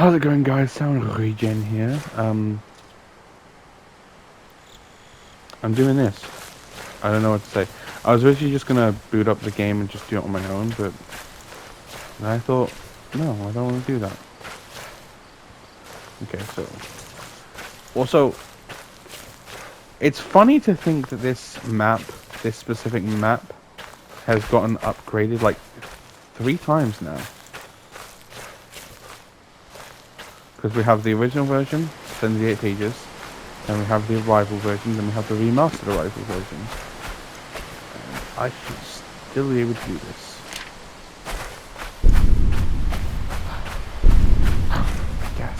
How's it going, guys? SamhainRegen here. I'm doing this. I don't know what to say. I was originally just gonna boot up the game and just do it on my own, but I thought, no, I don't want to do that. Okay, so also, it's funny to think that this specific map, has gotten upgraded like 3 times now. Because we have the original version, 78 pages, then we have the Arrival version, then we have the Remastered Arrival version. And I should still be able to do this. Yes.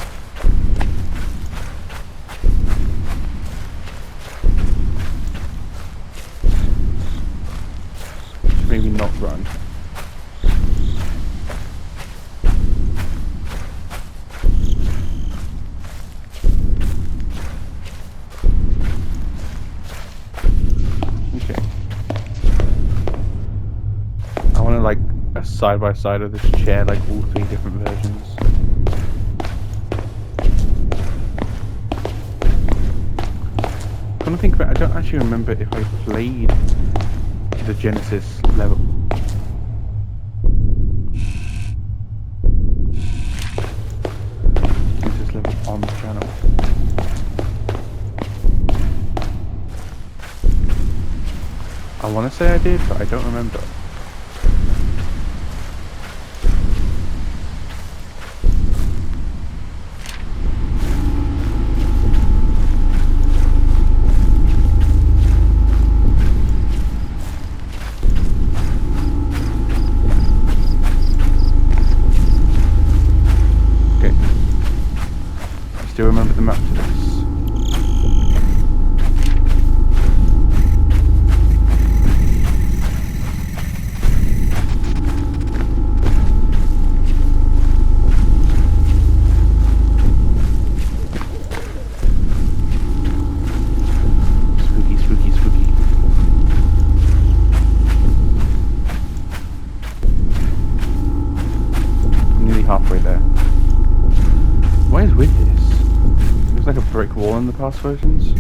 Maybe not run. Like a side by side of this chair, like all 3 different versions. Come to think of it, I don't actually remember if I played the Genesis level. Genesis level on the channel. I want to say I did, but I don't remember. Do remember the map to this. Spooky, spooky, spooky. I'm nearly halfway there. What is with this? There's like a brick wall in the past versions.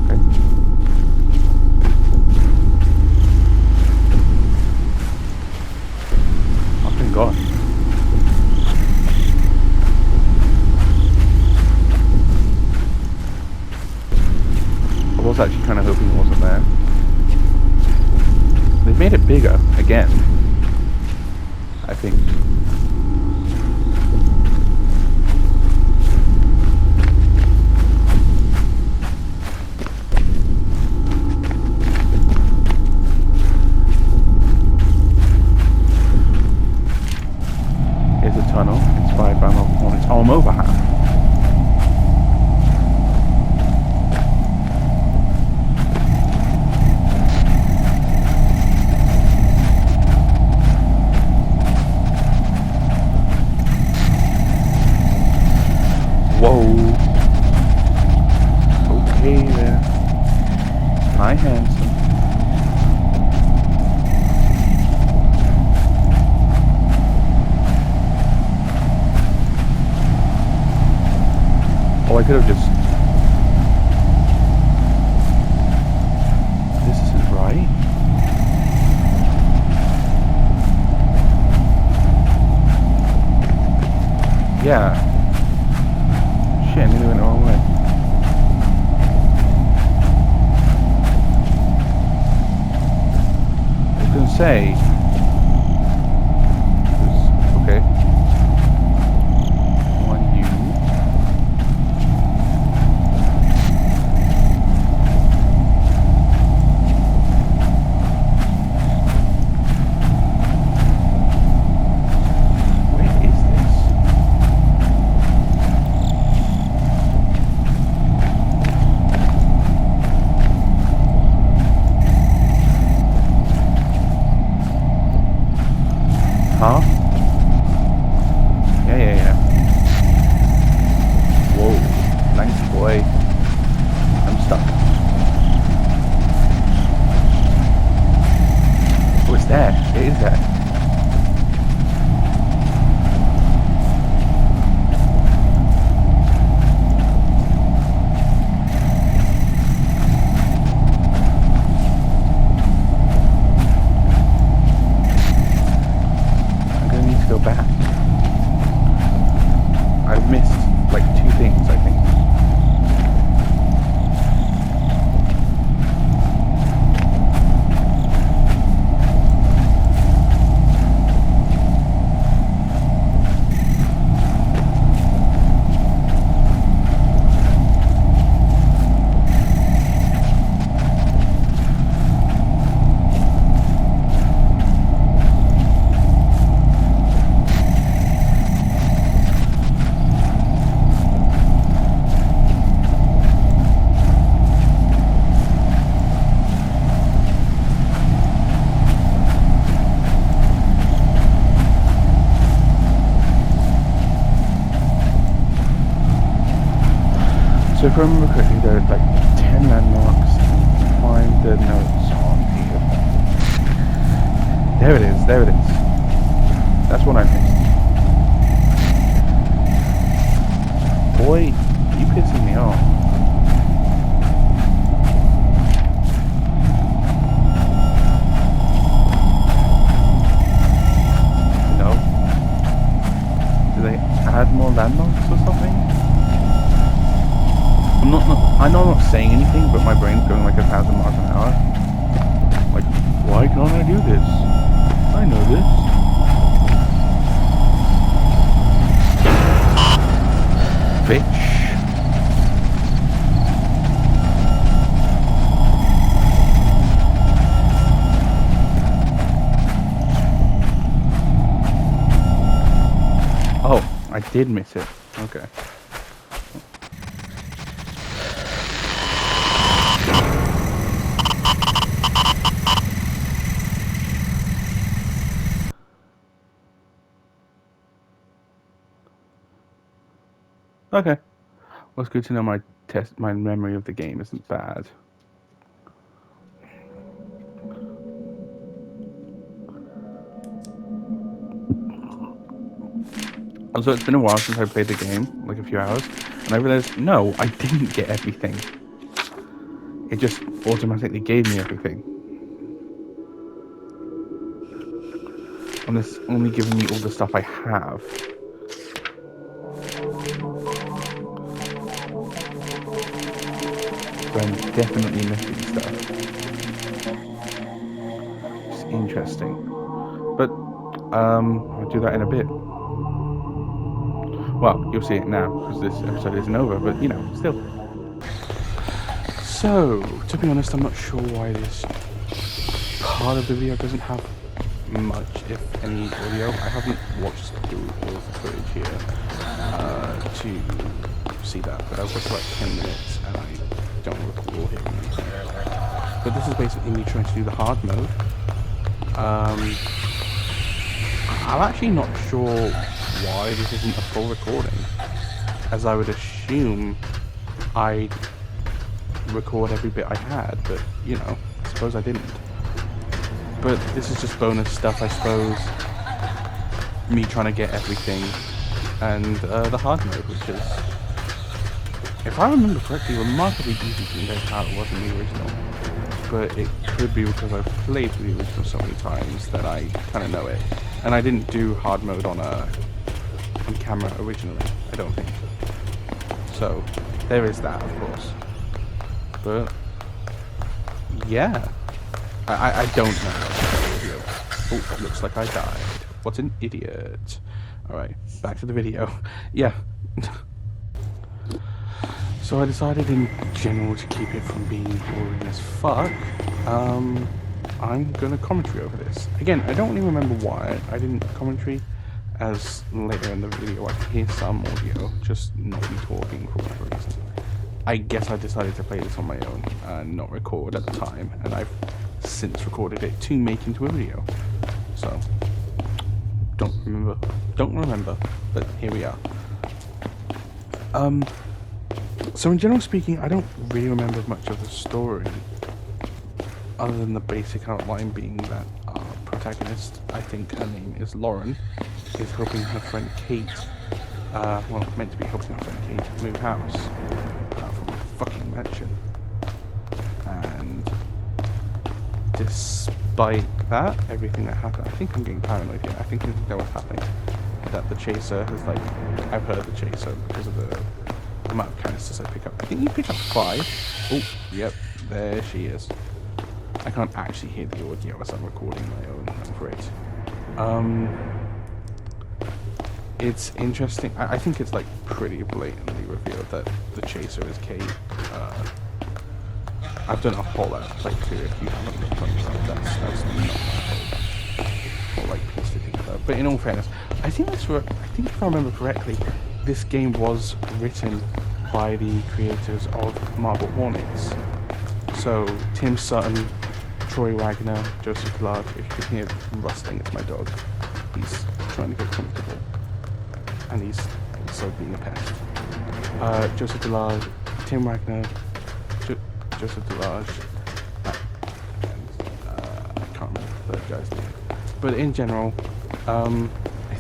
Okay. Oh, thank God. I was actually kind of hoping it wasn't there. They've made it bigger, again. I think. Tunnel inspired by mobile hornets. Oh, I'm over half. Whoa. Okay there. Hi, handsome. Oh, I could have just... This isn't right. Yeah. Shit, I nearly went the wrong way. I was gonna say... Okay. if I remember correctly, there are like 10 landmarks. Find the notes on here. There it is, there it is. That's what I missed. Boy, you pissing me off. No. Do they add more landmarks or something? I know I'm not saying anything, but my brain's going like 1,000 miles an hour. Like, why can't I do this? I know this. Bitch. Oh, I did miss it. Okay. Okay. Well, it's good to know my memory of the game isn't bad. Also, it's been a while since I played the game, like a few hours, and I realized, no, I didn't get everything. It just automatically gave me everything. And it's only giving me all the stuff I have. So I'm definitely missing stuff. It's interesting. But, I'll do that in a bit. Well, you'll see it now, because this episode isn't over, but, you know, still. So, to be honest, I'm not sure why this part of the video doesn't have much, if any, audio. I haven't watched through all of the footage here to see that, but I've watched like 10 minutes and I don't recall hearing anything. But this is basically me trying to do the hard mode. I'm actually not sure why this isn't a full recording, as I would assume I'd record every bit I had, but you know, I suppose I didn't. But this is just bonus stuff, I suppose. Me trying to get everything, and the hard mode, which is, if I remember correctly, remarkably easy compared to how it was in the original. But it could be because I've played the original so many times that I kind of know it. And I didn't do hard mode on camera originally, I don't think. So there is that, of course. But yeah, I don't know. Oh, looks like I died. What an idiot. Alright, back to the video. Yeah. So I decided in general to keep it from being boring as fuck. I'm gonna commentary over this. Again, I don't really remember why I didn't commentary, as later in the video I can hear some audio, just not me talking for whatever reason. I guess I decided to play this on my own and not record at the time, and I've since recorded it to make into a video. So, don't remember, but here we are. So in general speaking, I don't really remember much of the story, other than the basic outline being that our protagonist, I think her name is Lauren, is helping her friend Kate, well, meant to be helping her friend Kate move house from a fucking mansion. And despite that, everything that happened, I think I'm getting paranoid here. I think that was happening. That the chaser has, like, I've heard the chaser because of the amount of canisters I pick up. I think you pick up 5. Oh, yep, there she is. I can't actually hear the audio as I'm recording my own, I'm afraid. It's interesting. I think it's like pretty blatantly revealed that the chaser is Kate. I've done a whole lot of playthrough. If you haven't looked on that, that's not my whole like piece to think about. But in all fairness, I think if I remember correctly, this game was written by the creators of Marble Hornets. So Tim Sutton, Troy Wagner, Joseph Gillard. If you can hear rustling, it's my dog. He's trying to get comfortable, and he's also being a pest. Joseph Gillard, Tim Wagner, Joseph Delage, I can't remember the third guy's name. But in general, I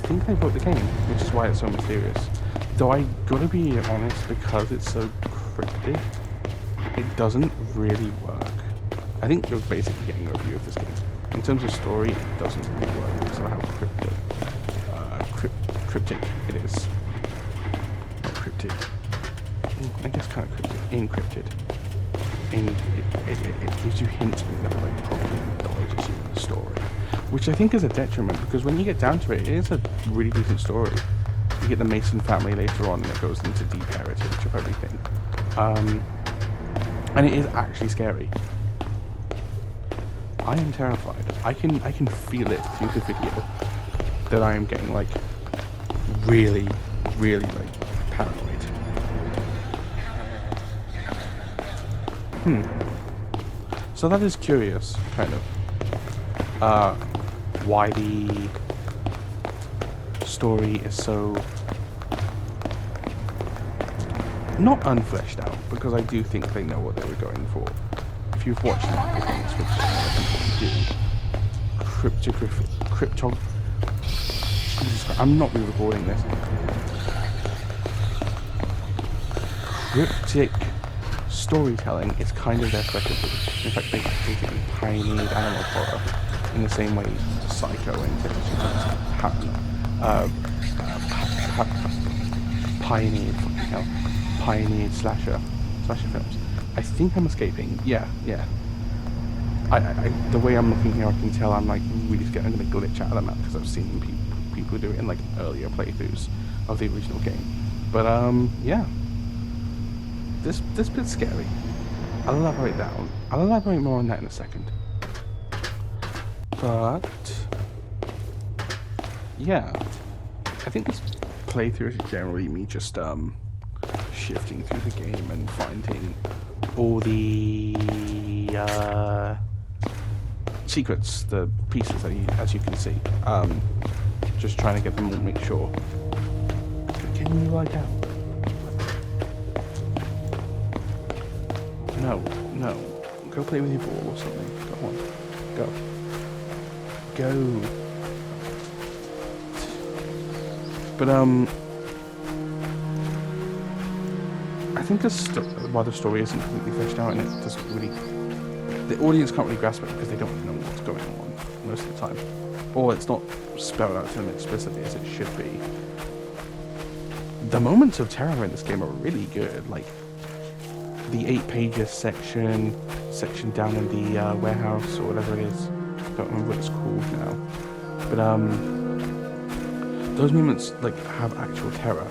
think they wrote the game, which is why it's so mysterious. Though I gotta be honest, because it's so cryptic, it doesn't really work. I think you're basically getting a review of this game. In terms of story, it doesn't really work because of how cryptic it is. Cryptic. I guess kind of cryptic. Encrypted. And it gives you hints but never like properly acknowledges you in the story. Which I think is a detriment, because when you get down to it, it is a really decent story. You get the Mason family later on, and it goes into deep heritage of everything. And it is actually scary. I am terrified. I can feel it through the video that I am getting like really like paranoid. So that is curious, kind of. Why the story is so not unfleshed out, because I do think they know what they were going for. If you've watched Marvel Comics, which is what you do, I'm not re-recording this. Cryptic storytelling is kind of their specialty. In fact, they basically pioneered animal horror in the same way Psycho and pioneered slasher films. I think I'm escaping. Yeah. The way I'm looking here, I can tell I'm like really scared. I'm gonna glitch out of the map because I've seen people do it in like earlier playthroughs of the original game. But yeah, this bit's scary. I'll elaborate more on that in a second. But yeah, I think this playthrough is generally me just shifting through the game and finding all the secrets, the pieces that as you can see. Just trying to get them all, make sure. Can you lie down? No. Go play with your ball or something. Go on. Go. But I think why the story isn't completely fleshed out, and it doesn't really, the audience can't really grasp it because they don't know what's going on most of the time, or it's not spelled out to them explicitly as it should be. The moments of terror in this game are really good, like the 8 pages section down in the warehouse or whatever it is. I don't remember what it's called now, but those moments like have actual terror,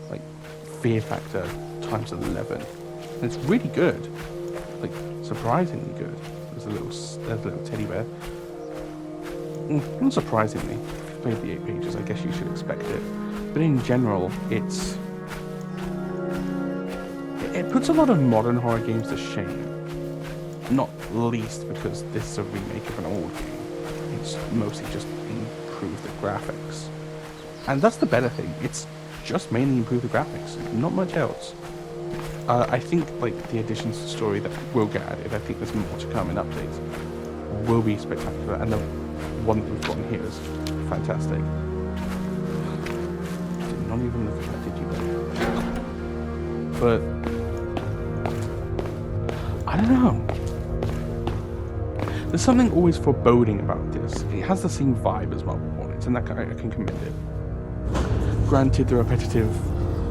like fear factor times 11. And it's really good, like surprisingly good. There's a little teddy bear. Not surprisingly, if you played the 8 pages, I guess you should expect it. But in general, it puts a lot of modern horror games to shame. Not least because this is a remake of an old game. It's mostly just improved the graphics. And that's the better thing. It's just mainly improved the graphics, not much else. I think like the additions to the story that will get added, I think there's more to come in updates, will be spectacular, and the one that we've gotten here is fantastic. Did not even look at that, did you? But I don't know. There's something always foreboding about this. It has the same vibe as Marble Hornets, and that I can commend it. Granted, the repetitive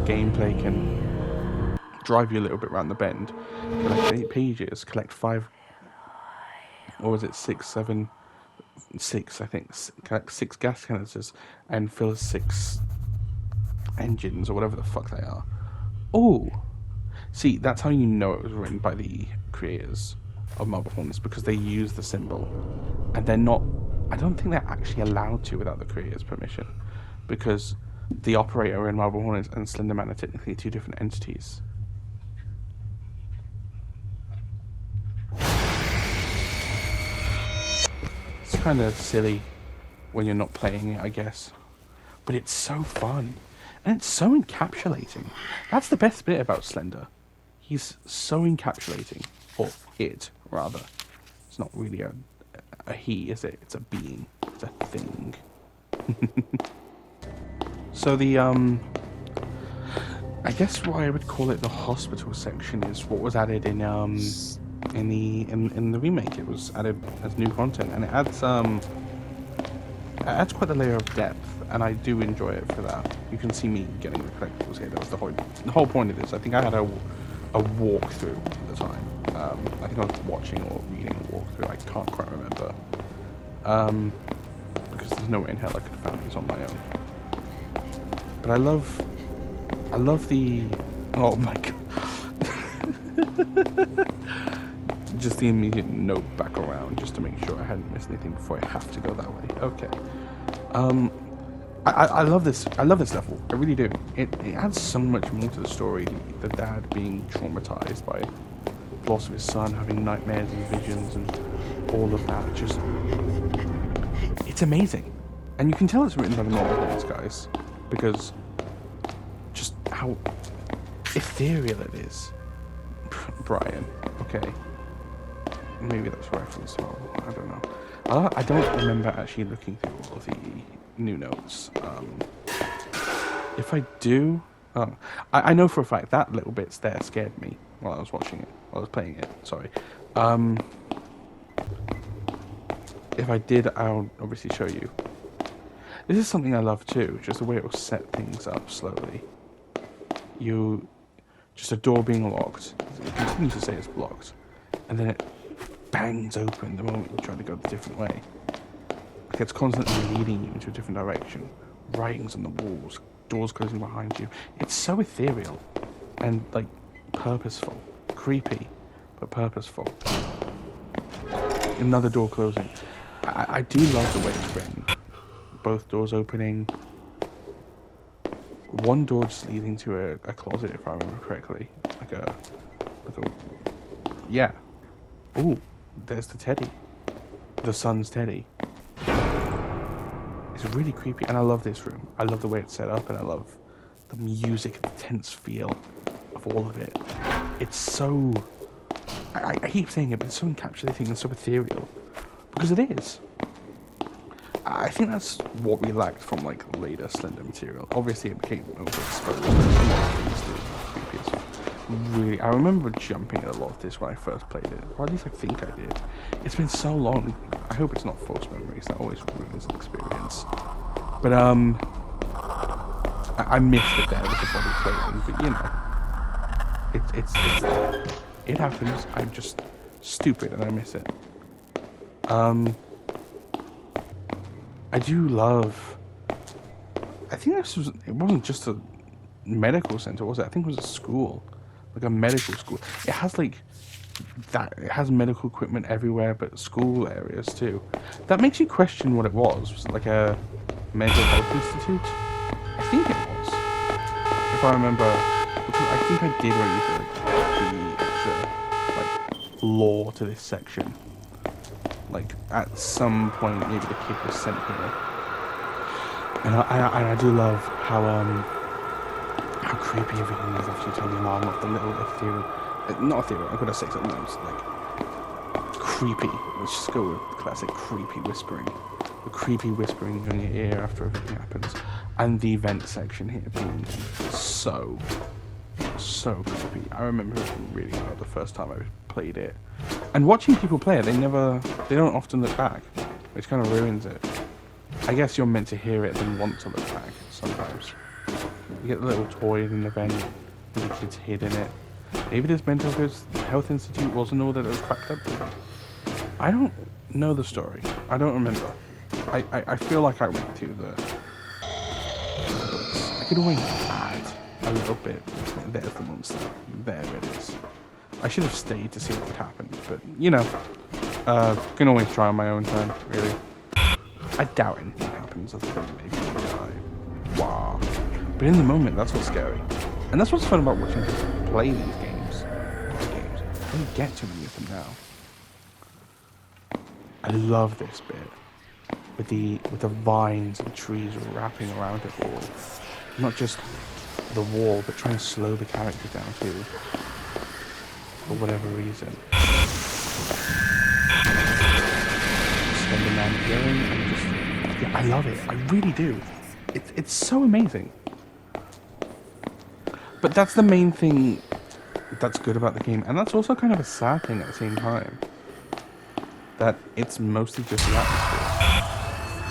gameplay can drive you a little bit around the bend. Collect 8 pages, collect 5, or was it 6, I think. Collect 6 gas canisters and fill 6 engines, or whatever the fuck they are. Oh! See, that's how you know it was written by the creators of Marble Hornets, because they use the symbol. And they're not, I don't think they're actually allowed to without the creators' permission, because the operator in Marble Hornets and Slender Man are technically 2 different entities. It's kind of silly when you're not playing it, I guess. But it's so fun. And it's so encapsulating. That's the best bit about Slender. He's so encapsulating. Or it, rather. It's not really a he, is it? It's a being. It's a thing. So the, I guess what I would call it the hospital section is what was added in the remake. It was added as new content, and it adds quite a layer of depth, and I do enjoy it for that. You can see me getting the collectibles here. That was the whole point of this. I think I had a walkthrough at the time. I think I was watching or reading a walkthrough. I can't quite remember. Because there's no way in hell I could have found these on my own. But I love the, oh my god. Just the immediate note back around, just to make sure I hadn't missed anything before I have to go that way. Okay. I love this. I love this level. I really do. It adds so much more to the story. The dad being traumatized by the loss of his son, having nightmares and visions, and all of that. Just, it's amazing, and you can tell it's written by the normal hands guys, because just how ethereal it is. Brian. Okay. Maybe that's reference. Well, I don't know. I don't remember actually looking through all of the new notes. If I do, I know for a fact that little bit there scared me while I was watching it, while I was playing it. Sorry. If I did, I'll obviously show you. This is something I love too, just the way it will set things up slowly. Just a door being locked. It continues to say it's blocked, and then it bangs open the moment you try to go the different way. Like it's constantly leading you into a different direction. Writings on the walls, doors closing behind you. It's so ethereal and like purposeful, creepy, but purposeful. Another door closing. I do love the way it's written. Both doors opening. One door just leading to a closet, if I remember correctly. Like a yeah. Ooh, there's the teddy. The son's teddy. It's really creepy, and I love this room. I love the way it's set up, and I love the music, the tense feel of all of it. It's so... I keep saying it, but it's so encapsulating and so ethereal. Because it is. I think that's what we lacked from like later Slender material. Obviously it became overexposed. Really, I remember jumping at a lot of this when I first played it, or at least I think I did. It's been so long. I hope it's not false memories. That always ruins the experience. But I missed it there with the body floating. But you know, it's there. It happens. I'm just stupid and I miss it. I do love... I think this was... It wasn't just a medical center, was it? I think it was a school. Like a medical school. It has like... It has medical equipment everywhere, but school areas too. That makes you question what it was. Was it like a mental health institute? I think it was. If I remember... Because I think I did read the extra like lore to this section. Like at some point, maybe the kid was sent here, and I do love how creepy everything is after you turn the alarm off. The little ethereal, not ethereal. I'm gonna say something else. Like creepy. Let's just go with the classic creepy whispering. The creepy whispering in your ear after everything happens, and the vent section here being so creepy. I remember it really well the first time I played it. And watching people play it, they don't often look back, which kind of ruins it. I guess you're meant to hear it and want to look back sometimes. You get the little toy in the vent, and the kids hid in it. Maybe this mental health institute wasn't all that it was cracked up to be. I don't know the story. I don't remember. I feel like I went through the books. I could always add a little bit. There's the monster. There it is. I should have stayed to see what would happen, but you know, can always try on my own time, really. I doubt anything happens other than maybe die. Wow. But in the moment, that's what's scary. And that's what's fun about watching people play these games. I don't get too many of them now. I love this bit. With the vines and trees wrapping around it all. Not just the wall, but trying to slow the character down too. For whatever reason. Slender Man yelling and just... Yeah, I love it. I really do. It's so amazing. But that's the main thing that's good about the game. And that's also kind of a sad thing at the same time. That it's mostly just the atmosphere.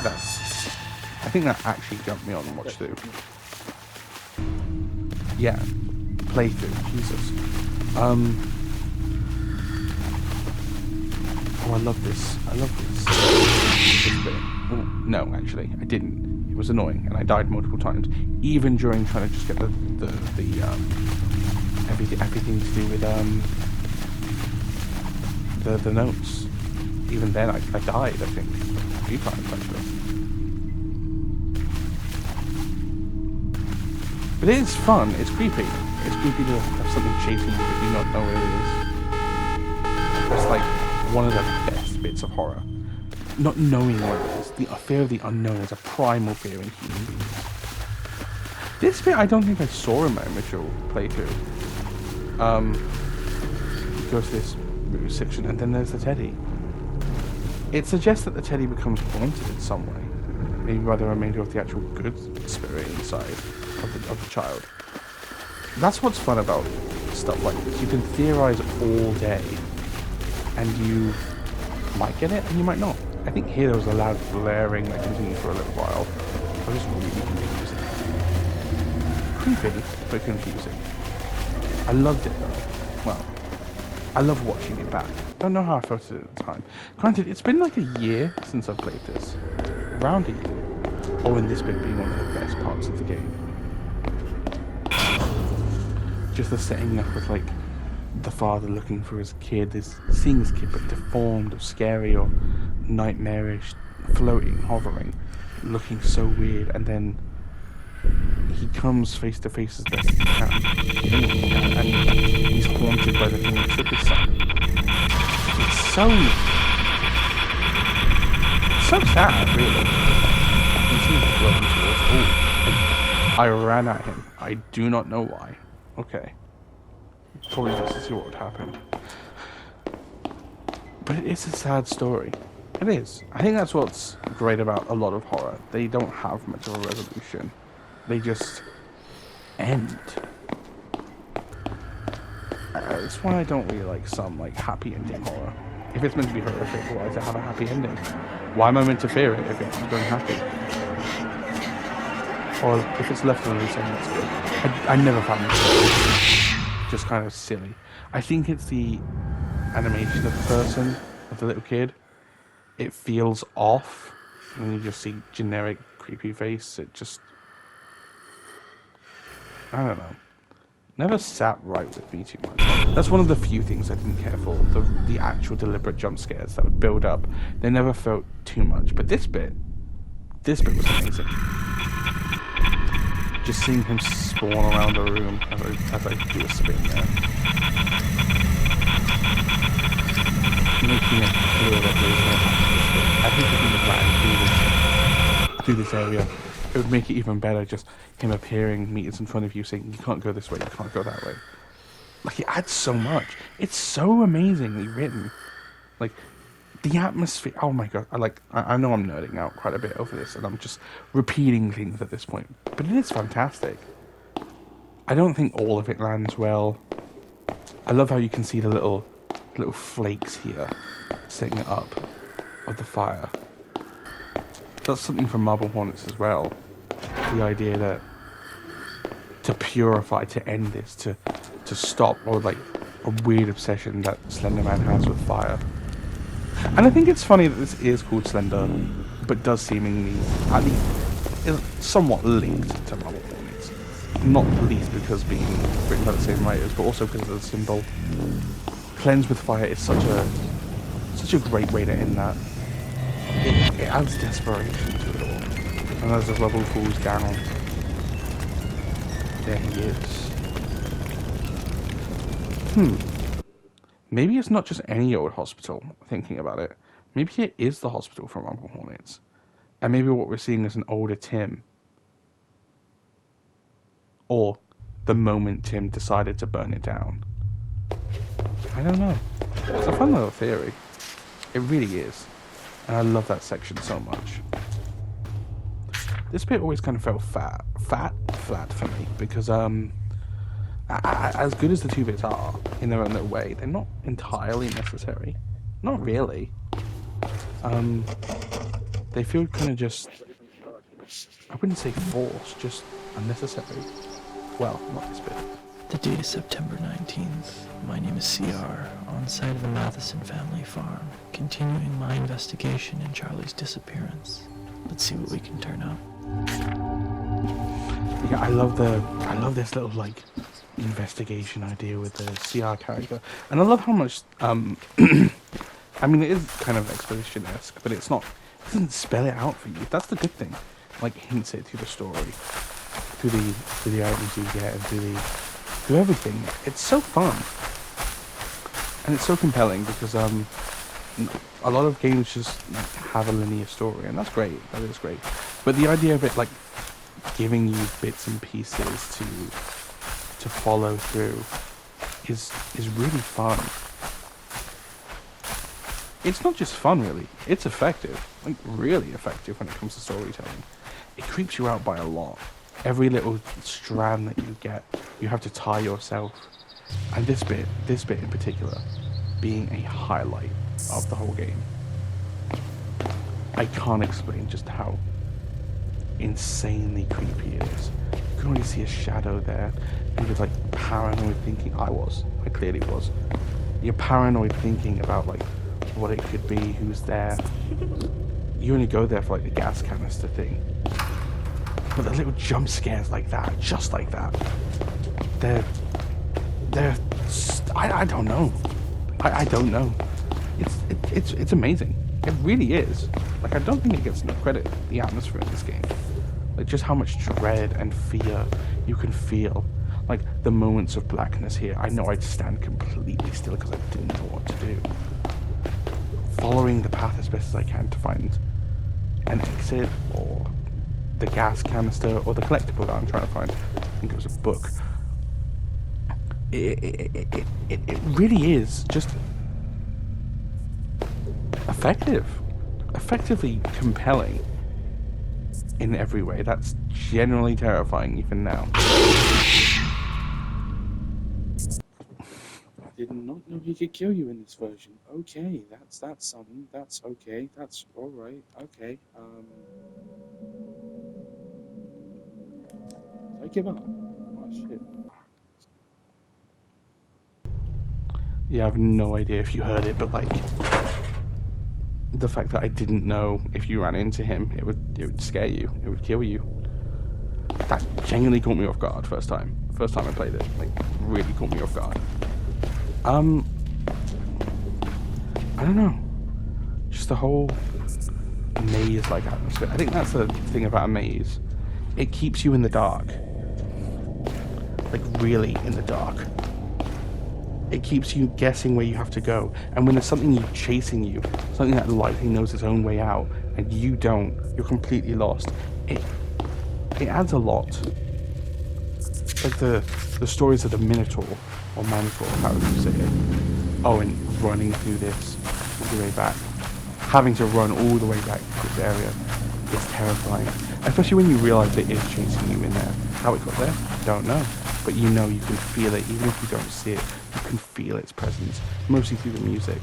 That's... I think that actually got me on watch through. Yeah. Playthrough. Jesus. Oh, I love this. I love this. This bit. Oh, no, actually, I didn't. It was annoying, and I died multiple times, even during trying to just get everything to do with the notes. Even then, I died. I think a few times actually. But it is fun. It's creepy. It's creepy to have something chasing you but you not know what it is. It's like one of the best bits of horror. Not knowing what it is. The fear of the unknown is a primal fear in human beings. This bit I don't think I saw in my initial playthrough. It goes to this section and then there's the teddy. It suggests that the teddy becomes haunted in some way. Maybe by the remainder of the actual good spirit inside of the child. That's what's fun about stuff like this. You can theorize all day. And you might get it, and you might not. I think here there was a loud blaring that continued for a little while. It was just really confusing. Creepy, but confusing. I loved it though. Well, I love watching it back. Don't know how I felt it at the time. Granted, it's been like a year since I've played this. Around a year. Or in this bit being one of the best parts of the game. Just the setting up with like the father looking for his kid, seeing his kid but deformed or scary or nightmarish, floating, hovering, looking so weird, and then he comes face to face as best he can, and he's haunted by the thing that took his son. It's so sad, really. I ran at him. I do not know why. Okay. Probably just to see what would happen. But it is a sad story. It is. I think that's what's great about a lot of horror. They don't have much of a resolution. They just end. That's why I don't really like some like happy ending horror. If it's meant to be horrific, why does it have a happy ending? Why am I meant to fear it if it's going happy? Or if it's left on a loose end, that's good. I never found it just kind of silly. I think it's the animation of the person, of the little kid. It feels off when you just see generic creepy face. It just, I don't know. Never sat right with me too much. That's one of the few things I didn't care for. The actual deliberate jump scares that would build up. They never felt too much. But this bit was amazing. Just seeing him spawn around the room as I do a spin there. Making it clear that there's no happiness. I think if he was through this area, it would make it even better, just him appearing meters in front of you saying, you can't go this way, you can't go that way. Like, it adds so much. It's so amazingly written. Like, the atmosphere, oh my god, I know I'm nerding out quite a bit over this, and I'm just repeating things at this point, but it is fantastic. I don't think all of it lands well. I love how you can see the little flakes here, setting it up, of the fire. That's something from Marble Hornets as well. The idea that to purify, to end this, to stop, or like a weird obsession that Slender Man has with fire. And I think it's funny that this is called Slender, but does seemingly, at least, is somewhat linked to Marble Hornets. Not least because being written by the same writers, but also because of the symbol. Cleanse with fire is such a great way to end that. It adds desperation to it all. And as the rubble falls down, there he is. Maybe it's not just any old hospital, thinking about it. Maybe it is the hospital from Marble Hornets. And maybe what we're seeing is an older Tim. or the moment Tim decided to burn it down. I don't know. It's a fun little theory. It really is. And I love that section so much. This bit always kind of felt flat for me, because as good as the two bits are in their own little way, they're not entirely necessary. Not really. They feel kind of just, I wouldn't say forced, just unnecessary. Well, not this bit. The date is September 19th. My name is CR, on site of the Matheson family farm, continuing my investigation in Charlie's disappearance. Let's see what we can turn up. Yeah, I love this little like investigation idea with the CR character, and I love how much I mean, it is kind of exposition-esque, but it doesn't spell it out for you. That's the good thing. Like, hints it through the story, through the items you get, and through everything. It's so fun, and it's so compelling, because a lot of games just like, have a linear story, and that's great. That is great. But the idea of it like giving you bits and pieces to follow through is really fun. It's not just fun, really. It's effective, like really effective when it comes to storytelling. It creeps you out by a lot. Every little strand that you get, you have to tie yourself. And this bit in particular, being a highlight of the whole game. I can't explain just how insanely creepy it is. You can already see a shadow there, and you're like paranoid thinking. I clearly was. You're paranoid thinking about like what it could be, who's there. You only go there for like the gas canister thing. But the little jump scares like that, just like that, I don't know. I don't know. It's amazing. It really is. Like, I don't think it gets enough credit, the atmosphere in this game. Like, just how much dread and fear you can feel. Like, the moments of blackness here. I know I'd stand completely still because I didn't know what to do. Following the path as best as I can to find an exit, or the gas canister, or the collectible that I'm trying to find. I think it was a book. It really is just effectively compelling in every way. That's generally terrifying even now. I did not know he could kill you in this version. Okay, that's something. That's okay. That's all right. Okay. I give up. Oh shit. Yeah, I have no idea if you heard it, but like the fact that I didn't know if you ran into him, it would scare you. It would kill you. That genuinely caught me off guard first time I played it. Like, really caught me off guard. I don't know. Just the whole maze-like atmosphere. I think that's the thing about a maze. It keeps you in the dark. Like, really in the dark. It keeps you guessing where you have to go. And when there's something chasing you, something that likely knows its own way out, and you don't, you're completely lost. It adds a lot. Like the stories of the Minotaur, or Manotaur, however you say it. Oh, and running through this all the way back. Having to run all the way back to this area is terrifying. Especially when you realise it is chasing you in there. How it got there, don't know. But you know you can feel it, even if you don't see it. You can feel its presence, mostly through the music.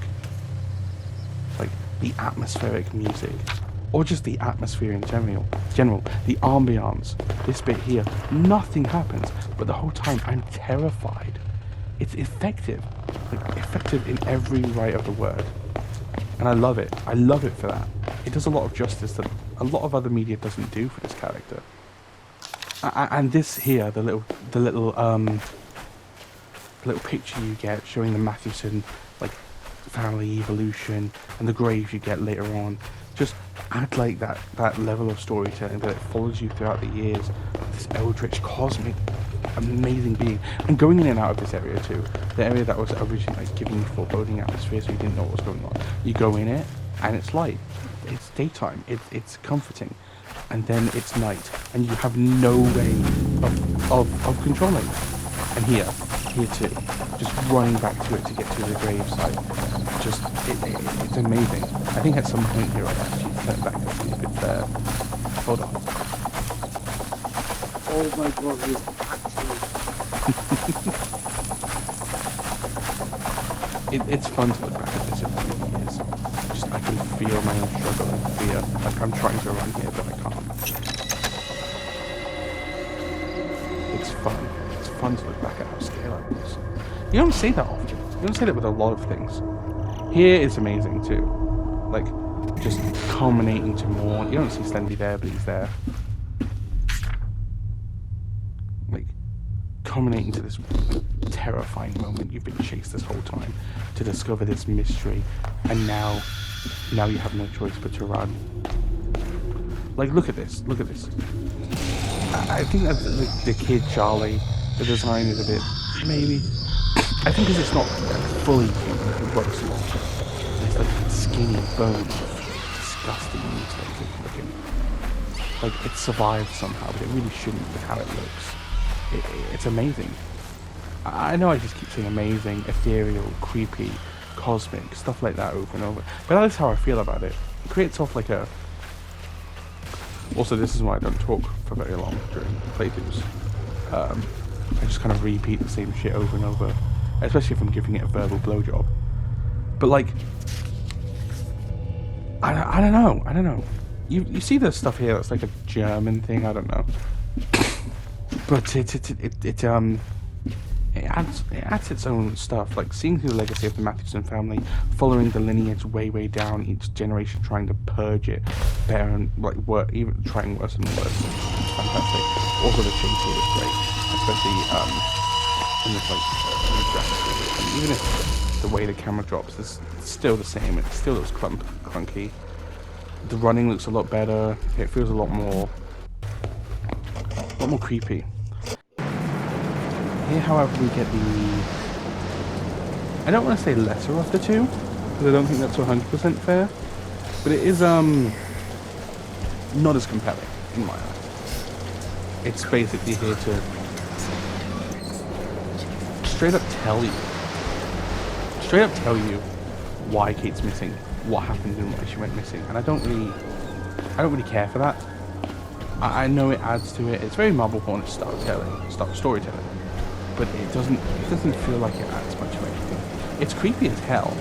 Like, the atmospheric music. Or just the atmosphere in general. The ambiance. This bit here, nothing happens. But the whole time, I'm terrified. It's effective. Like, effective in every right of the word. And I love it. I love it for that. It does a lot of justice that a lot of other media doesn't do for this character. And this here, the little picture you get showing the Matheson like family evolution and the graves you get later on, just add like that level of storytelling that it follows you throughout the years. This eldritch, cosmic, amazing being, and going in and out of this area too. The area that was originally like, giving you foreboding atmosphere, so you didn't know what was going on. You go in it, and it's light. It's daytime. It's comforting. and then it's night, and you have no way of controlling. And here too, just running back to it to get to the gravesite. Just, it's amazing. I think at some point here I'll actually turn it back and see if it's there. Hold on. Oh my god, he's actually... It's fun to look back at this, it really is. Just, I can feel my own struggle and fear. Like, I'm trying to run here, but I can't. It's fun. It's fun to look back at how scale I was. You don't say that often. You don't say that with a lot of things. Here is amazing too. Like, just culminating to more. You don't see Slender there, but he's there. Like, culminating to this terrifying moment. You've been chased this whole time to discover this mystery, and now you have no choice but to run. Like, look at this. Look at this. I think that the kid Charlie, the design is a bit, maybe. I think because it's not fully human, it works a lot. It's like skinny, bone, disgusting, mutated looking. Like, it survived somehow, but it really shouldn't with how it looks. It's amazing. I know I just keep saying amazing, ethereal, creepy, cosmic, stuff like that over and over. But that's how I feel about it. It creates off like a... Also, this is why I don't talk for very long during playthroughs. I just kind of repeat the same shit over and over, especially if I'm giving it a verbal blowjob. But like, I don't know. You see this stuff here that's like a German thing. I don't know, but it adds its own stuff. Like seeing through the legacy of the Mathewson family, following the lineage way down, each generation trying to purge it better and like even trying worse and worse. It's fantastic. Also, the chase here is great, especially in this like graphics. And even if the way the camera drops is still the same, it still looks clunky. The running looks a lot better. It feels a lot more creepy. Here, however, we get the... I don't want to say lesser of the two, because I don't think that's 100% fair, but it is not as compelling in my eyes. It's basically here to straight up tell you why Kate's missing, what happened and why she went missing, and I don't really care for that. I know it adds to it. It's very Marble Hornet storytelling, but it doesn't feel like it adds much of anything. It's creepy as hell,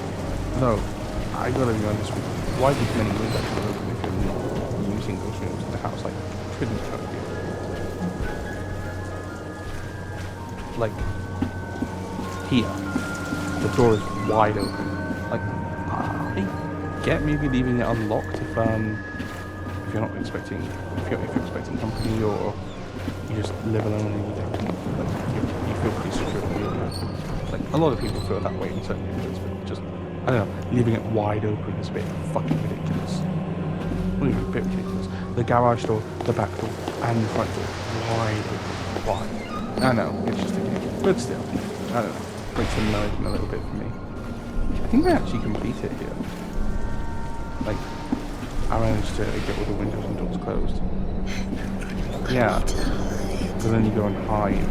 though. I gotta be honest with you. Why these many windows are open if you're not using those rooms in the house? Like, couldn't tell you. Like, here, the door is wide open. Like, I get maybe leaving it unlocked if you're not expecting, if you're expecting company, or you just live alone and you don't, like, you feel pretty secure in your room. Like, a lot of people feel that way in certain areas, but just, I don't know, leaving it wide open is a bit fucking ridiculous. Not even a bit ridiculous. The garage door, the back door, and the front door, wide open. Why? I know, it's just a game, but still, I don't know, breaks the immersion a little bit for me. I think I actually complete it here. Like, I managed to get all the windows and doors closed. Yeah, but then you go and hide.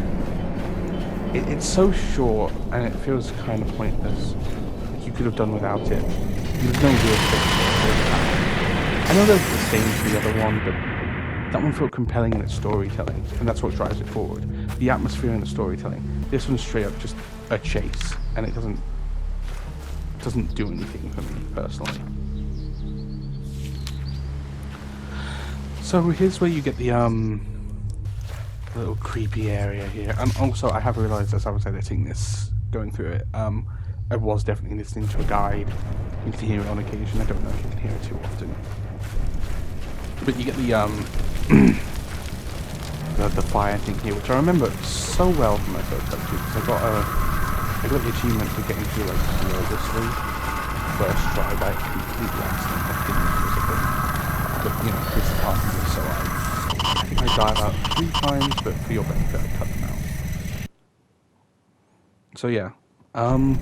It's so short, and it feels kind of pointless. Like, you could have done without it. There's no real fix for it. I know that's the same as the other one, but that one felt compelling in its storytelling, and that's what drives it forward. The atmosphere and the storytelling. This one's straight up just a chase, and it doesn't do anything for me personally. So here's where you get the little creepy area here, and also I have realised as I was editing this, going through it, I was definitely listening to a guide. You can hear it on occasion. I don't know if you can hear it too often, but you get the fire thing here, which I remember so well from my first playthrough, because I got the achievement for getting through like flawlessly first try by complete accident. I didn't know it was a thing, but you know, this is part of it, so I think I died about 3 times, but for your benefit I cut them out. So yeah, the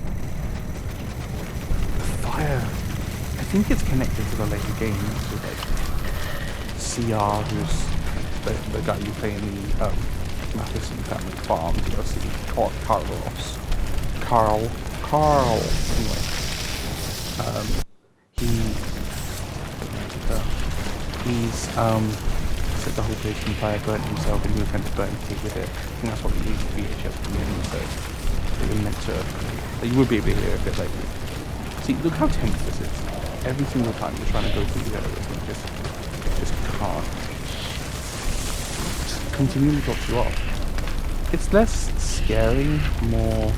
fire, I think it's connected to the later games with like CR, who's the guy you play in the Matheson Family Farm DLC, Carlos. Carl. Anyway, he's set the whole place on fire, burnt himself, and he was meant to burn his teeth with it. I think that's what we use VHS from him, so they were meant to. Like, you would be able to hear a bit like. See, look how tense this is. Every single time you're trying to go through the areas, and just can't. Just continually drops you off. It's less scary, more.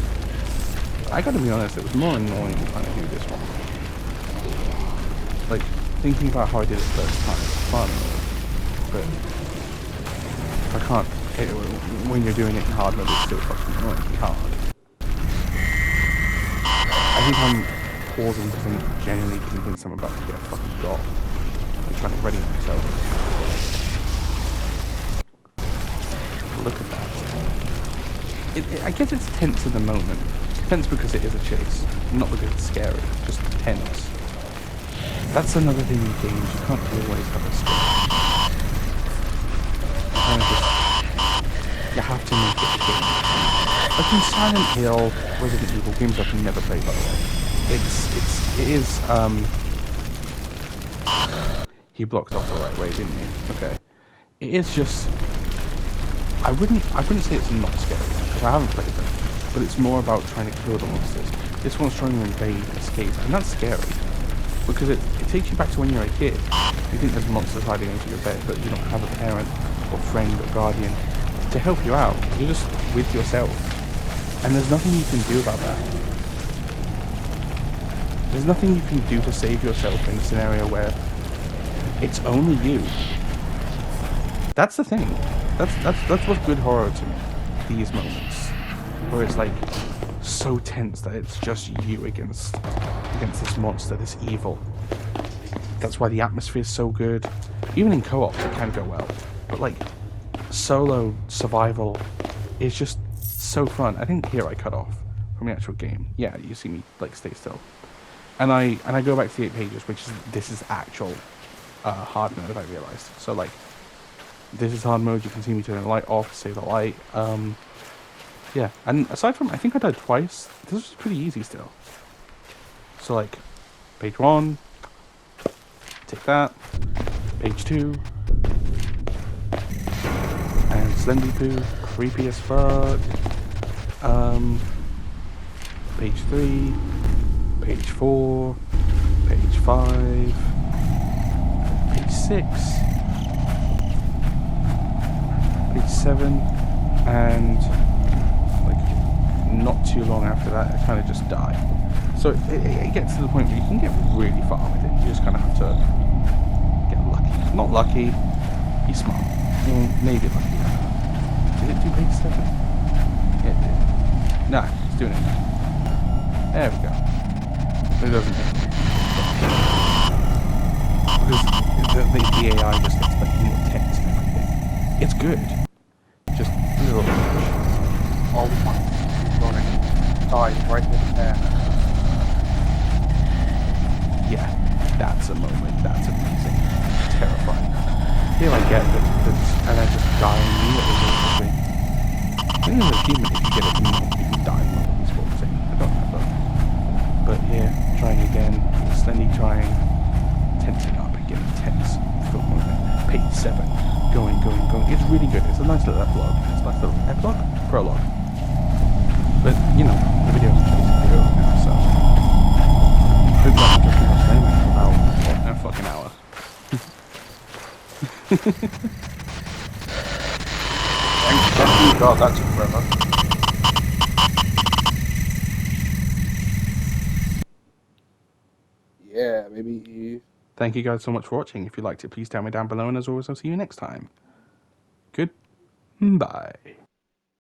I gotta be honest, it was more annoying trying to do this one. Like, thinking about how I did it first time, it's fun, but I can't. When you're doing it in hard mode, it's still fucking annoyingly hard. I think I'm pausing because I'm genuinely convinced I'm about to get fucking got. I'm trying to ready myself. Look at that. I guess it's tense in the moment. Tense because it is a chase, not because it's scary, just tense. That's another thing in games, you can't always have a scare. You have to make it a game. Like in Silent Hill, Resident Evil, games I've never played by the way. It is, he blocked off the right way, didn't he? Okay. It is just, I wouldn't say it's not scary, because I haven't played them. But it's more about trying to kill the monsters. This one's trying to invade and escape, and that's scary. Because it takes you back to when you were a kid. You think there's monsters hiding under your bed, but you don't have a parent, or friend, or guardian to help you out. You're just with yourself. And there's nothing you can do about that. There's nothing you can do to save yourself in a scenario where it's only you. That's the thing. That's what's good horror to me. These moments. Where it's like so tense that it's just you against this monster, this evil. That's why the atmosphere is so good. Even in co-op it can go well, but like solo survival is just so fun. I think here I cut off from the actual game. Yeah, you see me like stay still, and I go back to the 8 pages, which is this is actual hard mode. I realized. So like this is hard mode. You can see me turn the light off, save the light. Yeah, and aside from, I think I died twice, this was pretty easy still. So like, page 1, take that, page 2, and Slender Poo, creepy as fuck, page 3, page 4, page 5, page 6, page 7, and not too long after that, I kind of just die. So it gets to the point where you can get really far with it. You just kind of have to get lucky. Not lucky, be smart. Maybe lucky. Did it do page 7? Yeah, it did. Nah, it's doing it now. There we go. It doesn't hit me. Because the AI just gets like more text and everything. It's good. Just a little bit. All the time. Died right with the pen. Yeah, that's a moment. That's amazing. Terrifying. Here I get that, and I just die immediately. Basically. I think as a human, if you get it immediately, you can die in one of these forms. I don't know. But yeah, trying again. Slender trying. Tensing up again. Tense. Full moment. Page 7. Going. It's really good. It's a nice little epilogue. It's a nice little epilogue? Prologue. But, you know, the video's basically over now, so hope that can get much later for about a fucking hour. Thank you, God, that took forever. Yeah, maybe. Thank you guys so much for watching. If you liked it, please tell me down below, and as always, I'll see you next time. Goodbye.